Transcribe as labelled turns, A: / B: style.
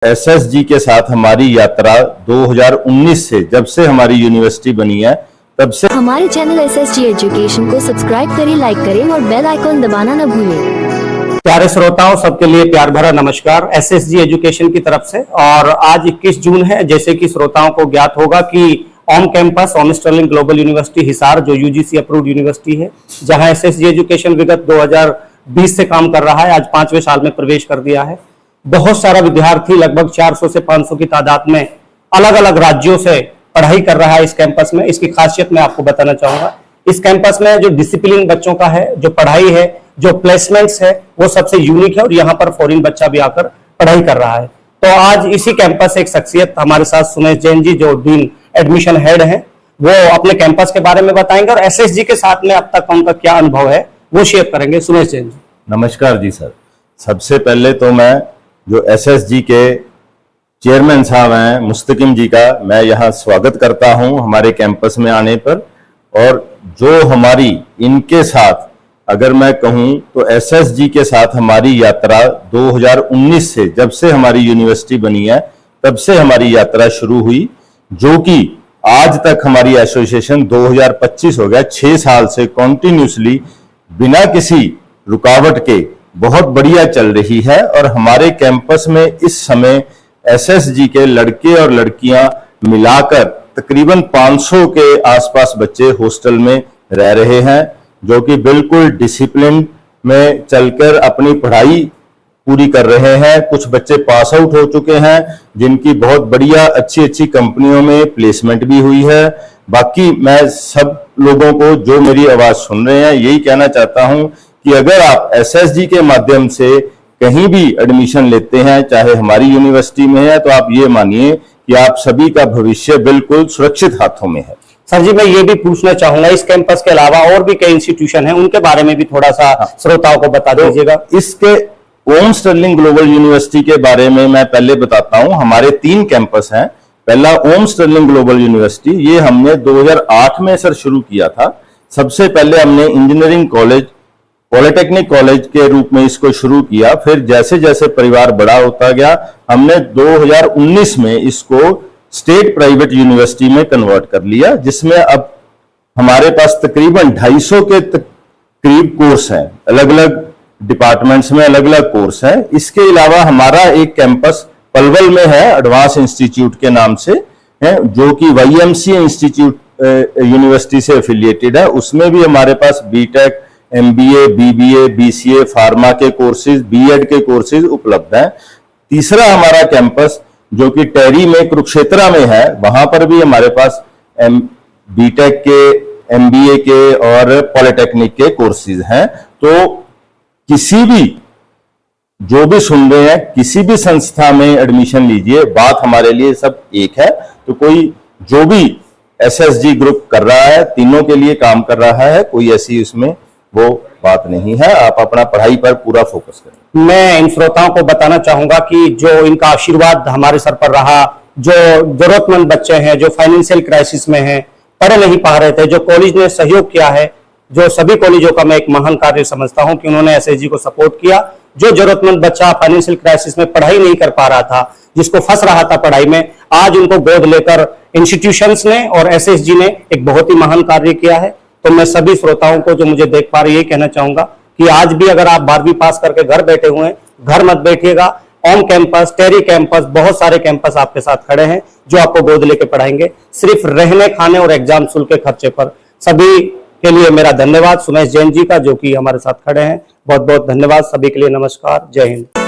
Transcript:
A: SSG के साथ हमारी यात्रा 2019 से, जब से हमारी यूनिवर्सिटी बनी है तब से।
B: हमारे चैनल एसएसजी एजुकेशन को सब्सक्राइब करें, लाइक करें और बेल आइकॉन दबाना न भूलें।
C: प्यारे श्रोताओं, सबके लिए प्यार भरा नमस्कार एसएसजी एजुकेशन की तरफ से। और आज 21 जून है। जैसे कि श्रोताओं को ज्ञात होगा कि on campus Om sterling global university Hisar, जो यूजीसी अप्रूव्ड यूनिवर्सिटी है, जहां एसएसजी एजुकेशन विगत 2020 से काम कर रहा है, आज 5वें साल में प्रवेश कर दिया है। बहुत सारा विद्यार्थी, लगभग 400 से 500 की तादाद में अलग अलग राज्यों से पढ़ाई कर रहा है इस कैंपस में। इसकी खासियत मैं आपको बताना चाहूंगा। इस कैंपस में जो डिसिप्लिन बच्चों का है, जो पढ़ाई है, जो प्लेसमेंट्स है, वो सबसे यूनिक है। और यहाँ पर फॉरेन बच्चा भी आकर पढ़ाई कर रहा है। तो आज इसी कैंपस से एक शख्सियत हमारे साथ, सुमेश जैन जी, जो डीन एडमिशन हेड है, वो अपने कैंपस के बारे में बताएंगे और एसएसजी के साथ में अब तक उनका क्या अनुभव है वो शेयर करेंगे। सुमेश जैन जी।
A: नमस्कार जी सर। सबसे पहले तो मैं जो एसएसजी के चेयरमैन साहब हैं मुस्तकिम जी का मैं यहाँ स्वागत करता हूँ हमारे कैंपस में आने पर। और जो हमारी इनके साथ अगर मैं कहूँ तो एसएसजी के साथ हमारी यात्रा 2019 से, जब से हमारी यूनिवर्सिटी बनी है तब से हमारी यात्रा शुरू हुई, जो कि आज तक हमारी एसोसिएशन 2025 हो गया। 6 साल से कॉन्टिन्यूसली बिना किसी रुकावट के बहुत बढ़िया चल रही है। और हमारे कैंपस में इस समय एसएसजी के लड़के और लड़कियां मिलाकर तकरीबन 500 के आसपास बच्चे हॉस्टल में रह रहे हैं, जो कि बिल्कुल डिसिप्लिन में चलकर अपनी पढ़ाई पूरी कर रहे हैं। कुछ बच्चे पास आउट हो चुके हैं, जिनकी बहुत बढ़िया अच्छी अच्छी कंपनियों में प्लेसमेंट भी हुई है। बाकी मैं सब लोगों को जो मेरी आवाज सुन रहे हैं यही कहना चाहता हूं कि अगर आप एसएसजी के माध्यम से कहीं भी एडमिशन लेते हैं, चाहे हमारी यूनिवर्सिटी में है, तो आप ये मानिए कि आप सभी का भविष्य बिल्कुल सुरक्षित हाथों में है।
C: सर जी, मैं ये भी पूछना चाहूंगा, इस कैंपस के अलावा और भी कई इंस्टीट्यूशन हैं, उनके बारे में भी थोड़ा सा श्रोताओं को बता दीजिएगा।
A: इसके ओम स्टर्लिंग ग्लोबल यूनिवर्सिटी के बारे में मैं पहले बताता हूं। हमारे 3 कैंपस हैं। पहला ओम स्टर्लिंग ग्लोबल यूनिवर्सिटी, ये हमने 2008 में सर शुरू किया था। सबसे पहले हमने इंजीनियरिंग कॉलेज, पॉलिटेक्निक कॉलेज के रूप में इसको शुरू किया। फिर जैसे जैसे परिवार बड़ा होता गया, हमने 2019 में इसको स्टेट प्राइवेट यूनिवर्सिटी में कन्वर्ट कर लिया, जिसमें अब हमारे पास तकरीबन 250 के करीब कोर्स हैं। अलग अलग डिपार्टमेंट्स में अलग अलग कोर्स हैं। इसके अलावा हमारा एक कैंपस पलवल में है, एडवांस इंस्टीट्यूट के नाम से है, जो कि वाईएमसी इंस्टीट्यूट यूनिवर्सिटी से एफिलिएटेड है। उसमें भी हमारे पास BTech, MBA, BBA, BCA, pharma के कोर्सेज, बीएड के कोर्सेज उपलब्ध हैं। तीसरा हमारा कैंपस जो कि टेरी में कुरुक्षेत्रा में है, वहां पर भी हमारे पास बीटेक के, एमबीए के और पॉलिटेक्निक के कोर्सेज हैं। तो किसी भी जो भी सुन रहे हैं, किसी भी संस्था में एडमिशन लीजिए, बात हमारे लिए सब एक है। तो कोई जो भी एसएसजी ग्रुप कर रहा है, तीनों के लिए काम कर रहा है, कोई ऐसी उसमें वो बात नहीं है। आप अपना पढ़ाई पर पूरा फोकस करें।
C: मैं इन श्रोताओं को बताना चाहूंगा कि जो इनका आशीर्वाद हमारे सर पर रहा, जो जरूरतमंद बच्चे हैं, जो फाइनेंशियल क्राइसिस में हैं, पढ़ नहीं पा रहे थे, जो कॉलेज ने सहयोग किया है, जो सभी कॉलेजों का मैं एक महान कार्य समझता हूं कि उन्होंने एसएसजी को सपोर्ट किया। जो जरूरतमंद बच्चा फाइनेंशियल क्राइसिस में पढ़ाई नहीं कर पा रहा था, जिसको फंस रहा था पढ़ाई में, आज उनको गोद लेकर इंस्टीट्यूशंस ने और एसएसजी ने एक बहुत ही महान कार्य किया है। तो मैं सभी श्रोताओं को जो मुझे देख पा रहे, ये कहना चाहूंगा कि आज भी अगर आप 12वीं पास करके घर बैठे हुए हैं, घर मत बैठिएगा। ऑन कैंपस, टेरी कैंपस, बहुत सारे कैंपस आपके साथ खड़े हैं जो आपको गोद लेके पढ़ाएंगे, सिर्फ रहने, खाने और एग्जाम शुल्क के खर्चे पर। सभी के लिए मेरा धन्यवाद सुमेश जैन जी का, जो कि हमारे साथ खड़े हैं। बहुत बहुत धन्यवाद सभी के लिए। नमस्कार, जय हिंद।